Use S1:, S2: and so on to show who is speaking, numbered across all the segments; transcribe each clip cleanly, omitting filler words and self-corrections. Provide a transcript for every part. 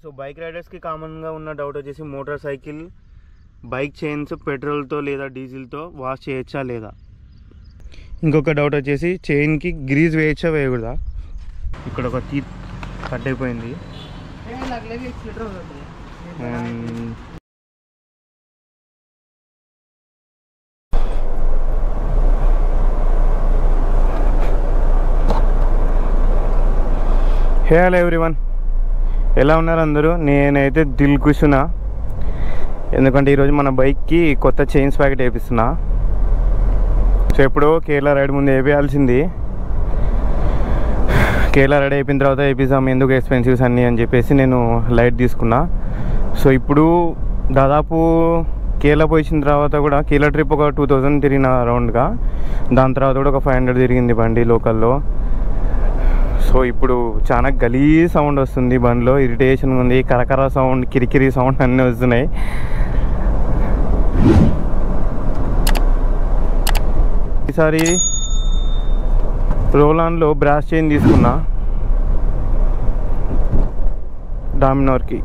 S1: So bike రైడర్స్కి కామన్గా ఉన్న doubt వచ్చేసి మోటార్ సైకిల్ బైక్ చైన్స్ పెట్రోల్తో లేదా డీజిల్తో వాష్ చేయొచ్చా లేదా. ఇంకొక డౌట్ వచ్చేసి చైన్కి గ్రీజ్ వేయచ్చా వేయకూడదా. ఇక్కడ ఒక టీత్ కట్ అయిపోయింది. హలో ఎవ్రీవన్, ఎలా ఉన్నారు అందరూ? నేనైతే దిల్ ఖుషునా, ఎందుకంటే ఈరోజు మన బైక్కి కొత్త చైన్స్ ప్యాకెట్ వేపిస్తున్నా. సో ఎప్పుడో కేరళ రైడ్ ముందు వేయాల్సింది, కేరళ రైడ్ అయిపోయిన తర్వాత వేపిస్తాం, ఎందుకు ఎక్స్పెన్సివ్స్ అన్నీ అని చెప్పేసి నేను లైట్ తీసుకున్నా. సో ఇప్పుడు దాదాపు కేరళ పోయిన తర్వాత కూడా కేరళ ట్రిప్ ఒక 2000 తిరిగిన రౌండ్గా, దాని తర్వాత కూడా ఒక 500 తిరిగింది బండి లోకల్లో. సో ఇప్పుడు చాలా గలీజ్ సౌండ్ వస్తుంది బండిలో, ఇరిటేషన్ ఉంది, కరకర సౌండ్, కిరికిరి సౌండ్ అన్నీ వస్తున్నాయి. ఈసారి రోలాన్లో బ్రాస్ చైన్ తీసుకున్నా డామినార్కి.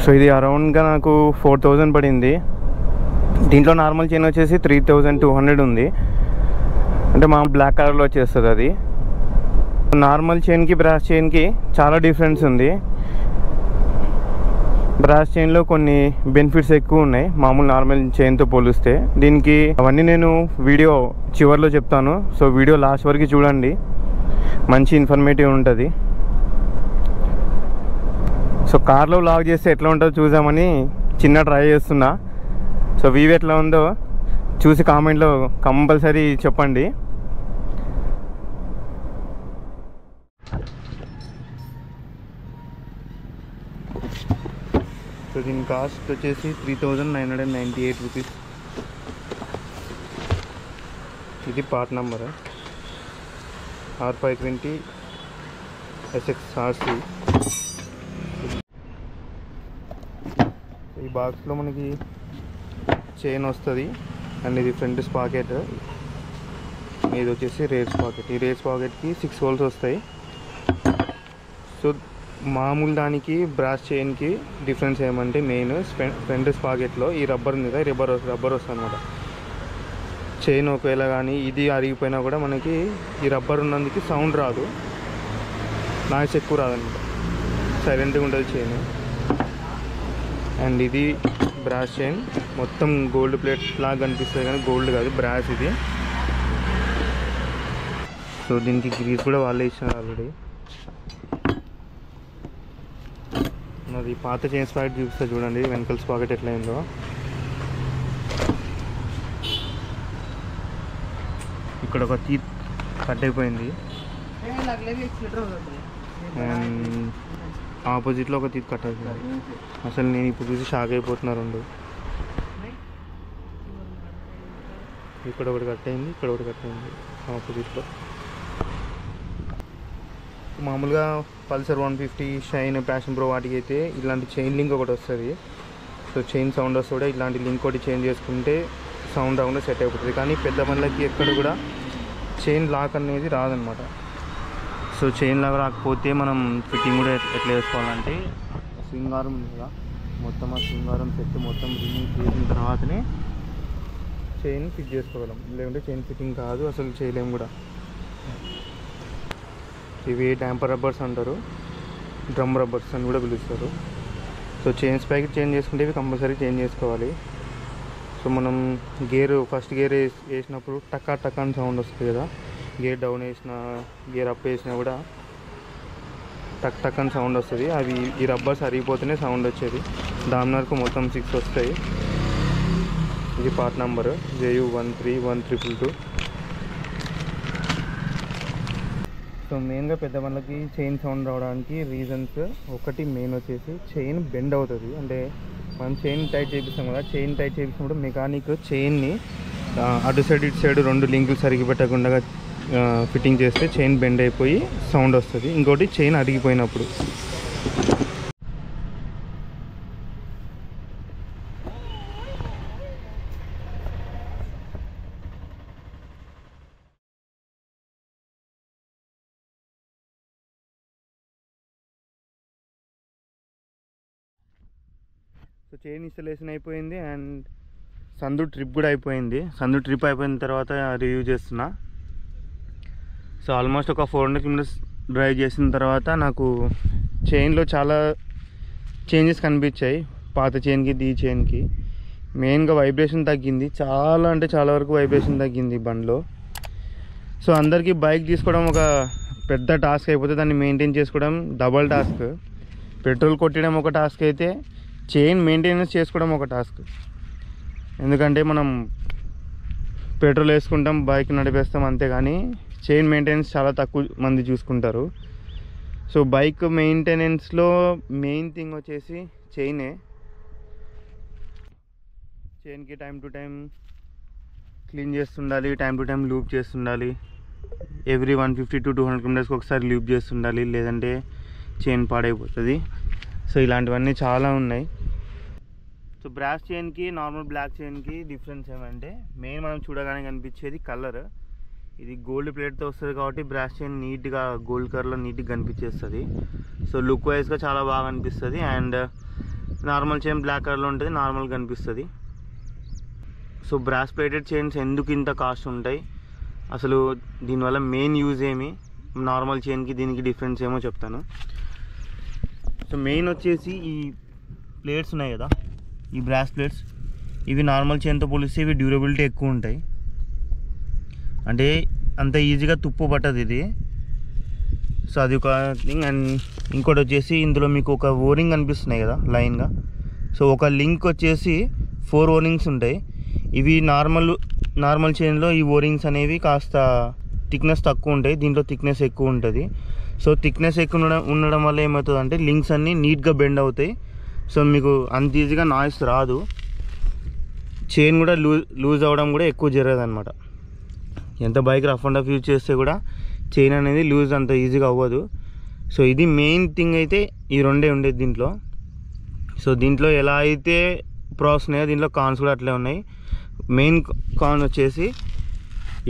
S1: సో ఇది అరౌండ్గా నాకు 4000 పడింది. దీంట్లో నార్మల్ చైన్ వచ్చేసి 3200 ఉంది, అంటే మా బ్లాక్ కలర్లో వచ్చేస్తుంది అది. నార్మల్ చైన్కి బ్రాస్ చైన్కి చాలా డిఫరెన్స్ ఉంది. బ్రాస్ చైన్లో కొన్ని బెనిఫిట్స్ ఎక్కువ ఉన్నాయి మామూలు నార్మల్ చైన్తో పోలిస్తే. దీనికి అవన్నీ నేను వీడియో చివరిలో చెప్తాను, సో వీడియో లాస్ట్ వరకు చూడండి, మంచి ఇన్ఫర్మేటివ్ ఉంటుంది. సో కార్లో వ్లాగ్ చేస్తే ఎట్లా ఉంటుందో చూసామని చిన్న ట్రై చేస్తున్నా. సో వీవ్ ఎట్లా ఉందో చూసి కామెంట్లో కంపల్సరీ చెప్పండి. సో దీని కాస్ట్ వచ్చేసి 3998 రూపీస్. ఇది పార్ట్ నెంబర్ R520 SXRC. ఈ బాక్స్లో మనకి చైన్ వస్తుంది, అండ్ ఇది ఫ్రంట్ స్పాకెట్, ఇది వచ్చేసి రేర్ స్పాకెట్. ఈ రేర్ స్పాకెట్కి 6 హోల్స్ వస్తాయి. సో మామూలు దానికి బ్రాస్ చైన్కి డిఫరెన్స్ ఏమంటే మెయిన్ ఫ్రంట్ స్పాకెట్లో ఈ రబ్బర్ ఉంది కదా, రబ్బర్ వస్తుంది అనమాట. చైన్ ఒకవేళ కానీ ఇది అరిగిపోయినా కూడా మనకి ఈ రబ్బర్ ఉన్నందుకు సౌండ్ రాదు, నాయిస్ ఎక్కువ రాదనమాట, సైలెంట్గా ఉంటుంది చైన్. అండ్ ఇది బ్రాస్ చైన్, మొత్తం గోల్డ్ ప్లేట్ లాగా కనిపిస్తుంది కానీ గోల్డ్ కాదు, బ్రాస్ ఇది. సో దీనికి గ్రీస్ కూడా వాళ్ళే ఇచ్చినారు ఆల్రెడీ. అది పాత చైన్స్ ప్యాకెట్ చూపిస్తే చూడండి వెనకల స్పాకెట్ ఎట్లా అయిందో. ఇక్కడ ఒక టీత్ కట్ అయిపోయింది, అండ్ ఆపోజిట్లో ఒక టీత్ కట్ అయిపోయింది. అసలు నేను ఇప్పుడు చూసి షాక్ అయిపోతున్నా. రెండు ఇక్కడ ఒకటి కట్ అయింది, ఇక్కడ ఒకటి కట్ అయింది ఆపోజిట్లో. మామూలుగా పల్సర్ 150, షైన్, ప్యాషన్ ప్రో వాటికి అయితే ఇలాంటి చైన్ లింక్ ఒకటి వస్తుంది. సో చైన్ సౌండ్ వస్తే ఇలాంటి లింక్ ఒకటి చేంజ్ చేసుకుంటే సౌండ్ రాకుండా సెట్ అయిపోతుంది. కానీ పెద్ద బండ్లకి ఎక్కడ కూడా చైన్ లాక్ అనేది రాదనమాట. సో చైన్ లాక్ రాకపోతే మనం ఫిట్టింగ్ కూడా ఎట్లా వేసుకోవాలంటే, స్వింగ్ ఆర్మ్ ఉంది కదా, మొత్తం ఆ స్వింగ్ ఆర్మ్ సెట్ మొత్తం రిమూవ్ చేసిన తర్వాతనే చైన్ ఫిట్ చేసుకోగలం, లేకుంటే చైన్ ఫిట్టింగ్ కాదు, అసలు చేయలేము కూడా. ఇవి డాంపర్ రబ్బర్స్ అంటారు, డ్రమ్ రబ్బర్స్ అని కూడా పిలుస్తారు. సో చైన్స్ ప్యాకెట్ చేంజ్ చేసుకుంటే ఇవి కంపల్సరీ చేంజ్ చేసుకోవాలి. సో మనం ఫస్ట్ గేర్ వేసినప్పుడు టక్కా టక్కా అని సౌండ్ వస్తుంది కదా, గేర్ డౌన్ వేసినా గేర్ అప్ వేసినా కూడా టక్ టక్ అని సౌండ్ వస్తుంది. అవి ఈ రబ్బర్స్ అరిగిపోతేనే సౌండ్ వచ్చేది. డామినార్కు మొత్తం 6 వస్తాయి. ఇది పార్ట్ నెంబర్ JU131222. సో మెయిన్గా పెద్ద బండ్లకి చైన్ సౌండ్ రావడానికి రీజన్స్ ఒకటి మెయిన్ వచ్చేసి చైన్ బెండ్ అవుతుంది. అంటే మనం చైన్ టైట్ చేపిస్తాం కదా, చైన్ టైట్ చేపించినప్పుడు మెకానిక్ చైన్ని అటు సైడ్ ఇటు సైడ్ 2 లింకులు సరిగ్గా పెట్టకుండా ఫిట్టింగ్ చేస్తే చైన్ బెండ్ అయిపోయి సౌండ్ వస్తుంది. ఇంకోటి చైన్ అరిగిపోయినప్పుడు. సో చైన్ ఇన్స్టలేషన్ అయిపోయింది అండ్ సందు ట్రిప్ కూడా అయిపోయింది. సందు ట్రిప్ అయిపోయిన తర్వాత రివ్యూ చేస్తున్నా. సో ఆల్మోస్ట్ ఒక 400 కిలోమీటర్స్ డ్రైవ్ చేసిన తర్వాత నాకు చైన్లో చాలా చేంజెస్ కనిపించాయి. పాత చైన్కి ఈ చైన్కి మెయిన్గా వైబ్రేషన్ తగ్గింది. చాలా అంటే చాలా వరకు వైబ్రేషన్ తగ్గింది బండ్లో. సో అందరికీ బైక్ తీసుకోవడం ఒక పెద్ద టాస్క్ అయిపోతే దాన్ని మెయింటైన్ చేసుకోవడం డబల్ టాస్క్. పెట్రోల్ కొట్టడం ఒక టాస్క్ అయితే చైన్ మెయింటెనెన్స్ చేసుకోవడం ఒక టాస్క్. ఎందుకంటే మనం పెట్రోల్ వేసుకుంటాం, బైక్ నడిపేస్తాం అంతే, కానీ చైన్ మెయింటెనెన్స్ చాలా తక్కువ మంది చూసుకుంటారు. సో బైక్ మెయింటెనెన్స్లో మెయిన్ థింగ్ వచ్చేసి చైన్కి టైం టు టైం క్లీన్ చేస్తుండాలి, టైం టు టైం లూప్ చేస్తుండాలి. ఎవ్రీ 150 to 200 కిలోమీటర్స్కి ఒకసారి లూప్ చేస్తుండాలి, లేదంటే చైన్ పాడైపోతుంది. సో ఇలాంటివన్నీ చాలా ఉన్నాయి. సో బ్రాస్ చైన్కి నార్మల్ బ్లాక్ చైన్కి డిఫరెన్స్ ఏమంటే మెయిన్ మనం చూడగానే కనిపించేది కలర్. ఇది గోల్డ్ ప్లేట్తో వస్తుంది కాబట్టి బ్రాస్ చైన్ నీట్గా గోల్డ్ కలర్లో నీట్గా కనిపించేస్తుంది. సో లుక్ వైజ్గా చాలా బాగా అనిపిస్తుంది. అండ్ నార్మల్ చైన్ బ్లాక్ కలర్లో ఉంటుంది, నార్మల్గా కనిపిస్తుంది. సో బ్రాస్ ప్లేటెడ్ చైన్స్ ఎందుకు ఇంత కాస్ట్ ఉంటాయి, అసలు దీనివల్ల మెయిన్ యూజ్ ఏమి, నార్మల్ చైన్కి దీనికి డిఫరెన్స్ ఏమో చెప్తాను. సో మెయిన్ వచ్చేసి ఈ ప్లేట్స్ ఉన్నాయి కదా, ఈ బ్రాస్ ప్లేట్స్, ఇవి నార్మల్ చైన్తో పోలిస్తే ఇవి డ్యూరబిలిటీ ఎక్కువ ఉంటాయి. అంటే అంత ఈజీగా తుప్పు పట్టదు ఇది. సో అది ఒక థింగ్. అండ్ ఇంకోటి వచ్చేసి ఇందులో మీకు ఒక ఓరింగ్ కనిపిస్తున్నాయి కదా లైన్గా. సో ఒక లింక్ వచ్చేసి 4 ఓరింగ్స్ ఉంటాయి. ఇవి నార్మల్ చైన్లో ఈ ఓరింగ్స్ అనేవి కాస్త థిక్నెస్ తక్కువ ఉంటాయి, దీంట్లో థిక్నెస్ ఎక్కువ ఉంటుంది. సో థిక్నెస్ ఎక్కువ ఉండడం వల్ల ఏమవుతుంది అంటే లింక్స్ అన్నీ నీట్గా బెండ్ అవుతాయి. సో మీకు అంత ఈజీగా నాయిస్ రాదు, చైన్ కూడా లూజ్ అవ్వడం కూడా ఎక్కువ జరగదు అనమాట. ఎంత bike rough and tough use చేస్తే కూడా చైన్ అనేది లూజ్ అంత ఈజీగా అవ్వదు. సో ఇది మెయిన్ థింగ్ అయితే ఈ రెండే ఉండేది దీంట్లో. సో దీంట్లో ఎలా అయితే ప్రాస్ ఉన్నాయో దీంట్లో కాన్స్ కూడా అట్లే ఉన్నాయి. మెయిన్ కాన్ వచ్చేసి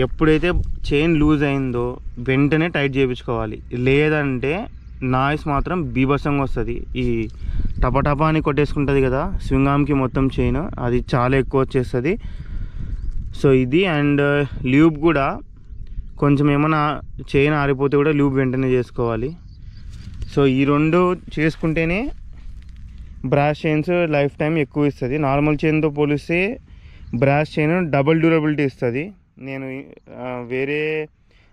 S1: ఎప్పుడైతే చైన్ లూజ్ అయిందో వెంటనే టైట్ చేయించుకోవాలి, లేదంటే నాయిస్ మాత్రం బీభత్సంగా వస్తుంది. ఈ టపటపా అని కొట్టేసుకుంటుంది కదా స్వింగ్ ఆర్మ్కి మొత్తం చైన్, అది చాలా ఎక్కువ వచ్చేస్తుంది. సో ఇది. అండ్ ల్యూబ్ కూడా కొంచెం ఏమైనా చైన్ ఆరిపోతే కూడా ల్యూబ్ వెంటనే చేసుకోవాలి. సో ఈ రెండు చేసుకుంటేనే బ్రాస్ చైన్స్ లైఫ్ టైం ఎక్కువ ఇస్తుంది. నార్మల్ చైన్తో పోలిస్తే బ్రాస్ చైన్ డబుల్ డ్యూరబిలిటీ ఇస్తుంది. నేను వేరే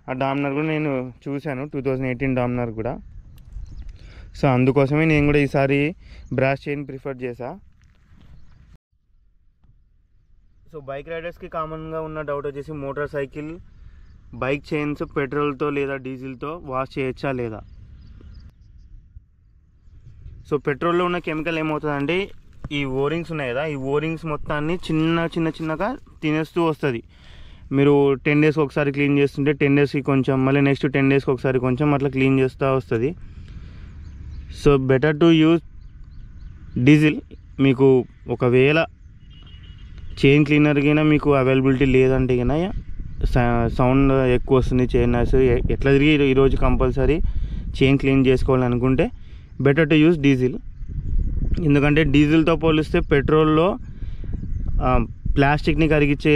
S1: ఆ డామినర్ కూడా నేను చూశాను, 2018 డామినర్ కూడా. సో అందుకోసమే నేను కూడా ఈసారి బ్రాస్ చైన్ ప్రిఫర్ చేశా. సో బైక్ రైడర్స్కి కామన్గా ఉన్న డౌట్ వచ్చేసి మోటార్ సైకిల్ బైక్ చైన్స్ పెట్రోల్తో లేదా డీజిల్తో వాష్ చేయొచ్చా లేదా. సో పెట్రోల్లో ఉన్న కెమికల్ ఏమవుతుందంటే ఈ ఓరింగ్స్ ఉన్నాయి కదా, ఈ ఓరింగ్స్ మొత్తాన్ని చిన్నగా తినేస్తూ వస్తుంది. మీరు 10 డేస్కి ఒకసారి క్లీన్ చేస్తుంటే 10 డేస్కి కొంచెం, మళ్ళీ నెక్స్ట్ 10 డేస్కి ఒకసారి కొంచెం అట్లా క్లీన్ చేస్తూ వస్తుంది. So better to use diesel. మీకు ఒకవేళ చైన్ క్లీనర్ కినా మీకు అవైలబిలిటీ లేదంటే కినా సౌండ్ ఎక్కువ వస్తుంది, చైన్ నాయిస్, ఎట్లా తిరిగి ఈరోజు కంపల్సరీ చైన్ క్లీన్ చేసుకోవాలనుకుంటే బెటర్ టు యూజ్ డీజిల్. ఎందుకంటే డీజిల్తో పోలిస్తే పెట్రోల్లో ప్లాస్టిక్ని కరిగించే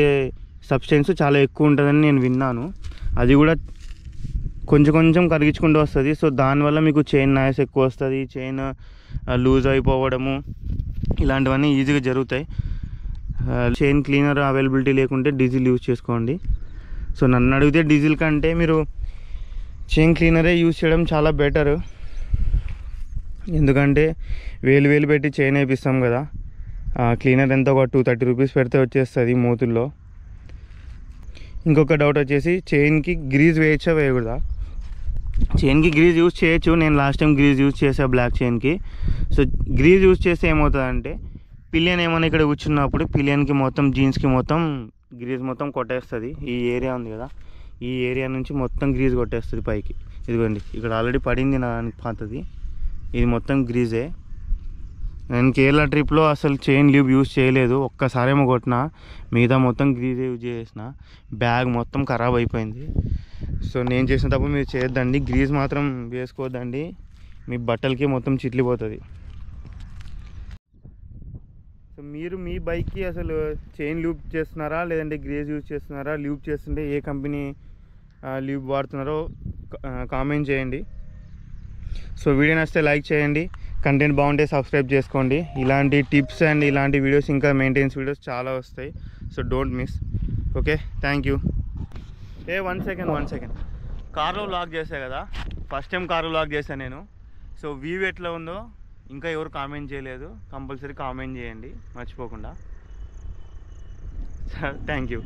S1: సబ్స్టెన్స్ చాలా ఎక్కువ ఉంటుందని నేను విన్నాను. అది కూడా కొంచెం కరిగించుకుంటూ వస్తుంది. సో దానివల్ల మీకు చైన్ నాయిస్ ఎక్కువ వస్తుంది, చైన్ లూజ్ అయిపోవడము ఇలాంటివన్నీ ఈజీగా జరుగుతాయి. చైన్ క్లీనర్ అవైలబిలిటీ లేకుంటే డీజిల్ యూజ్ చేసుకోండి. సో నన్ను అడిగితే డీజిల్ కంటే మీరు చైన్ క్లీనరే యూజ్ చేయడం చాలా బెటర్. ఎందుకంటే వేలు పెట్టి చైన్ వేపిస్తాం కదా, క్లీనర్ ఎంత ఒక 230 రూపీస్ పెడితే వచ్చేస్తుంది మూతుల్లో. ఇంకొక డౌట్ వచ్చేసి చైన్కి గ్రీజ్ వేయచ్చా వేయకూడదా. చైన్కి గ్రీజ్ యూజ్ చేయొచ్చు. నేను లాస్ట్ టైం గ్రీజ్ యూజ్ చేసాను బ్లాక్ చైన్కి. సో గ్రీజ్ యూజ్ చేస్తే ఏమవుతుందంటే పిలియన్ ఏమైనా ఇక్కడ కూర్చున్నప్పుడు పిలియన్కి మొత్తం జీన్స్కి మొత్తం గ్రీజ్ మొత్తం కొట్టేస్తుంది. ఈ ఏరియా ఉంది కదా, ఈ ఏరియా నుంచి మొత్తం గ్రీజ్ కొట్టేస్తుంది పైకి. ఇదిగోండి ఇక్కడ ఆల్రెడీ పడింది నా పాతది, ఇది మొత్తం గ్రీజే. నేను కేరళ ట్రిప్లో అసలు చైన్ ల్యూబ్ యూజ్ చేయలేదు, ఒక్కసారేమో కొట్టిన, మిగతా మొత్తం గ్రీజే యూజ్ చేసిన. బ్యాగ్ మొత్తం ఖరాబ్ అయిపోయింది. సో నేను చేసిన తప్పు మీరు చేయొద్దండి, గ్రీజ్ మాత్రం వేసుకోవద్దండి, మీ బట్టలకి మొత్తం చిట్లిపోతుంది. సో మీరు మీ బైక్కి అసలు చైన్ లూప్ చేస్తున్నారా లేదంటే గ్రేజ్ యూజ్ చేస్తున్నారా, లూప్ చేస్తుంటే ఏ కంపెనీ లూప్ వాడుతున్నారో కామెంట్ చేయండి. సో వీడియో నచ్చితే లైక్ చేయండి, కంటెంట్ బాగుంటే సబ్స్క్రైబ్ చేసుకోండి. ఇలాంటి టిప్స్ అండ్ ఇలాంటి వీడియోస్ ఇంకా మెయింటెనెన్స్ వీడియోస్ చాలా వస్తాయి. So don't miss. Okay, thank you. One second కార్లో వ్లాగ్ చేసా కదా, ఫస్ట్ టైం కార్లో వ్లాగ్ చేశాను నేను. సో వ్యూ ఎట్లా ఉందో ఇంకా ఎవరు కామెంట్ చేయలేదు, కంపల్సరీ కామెంట్ చేయండి మర్చిపోకుండా. Thank you.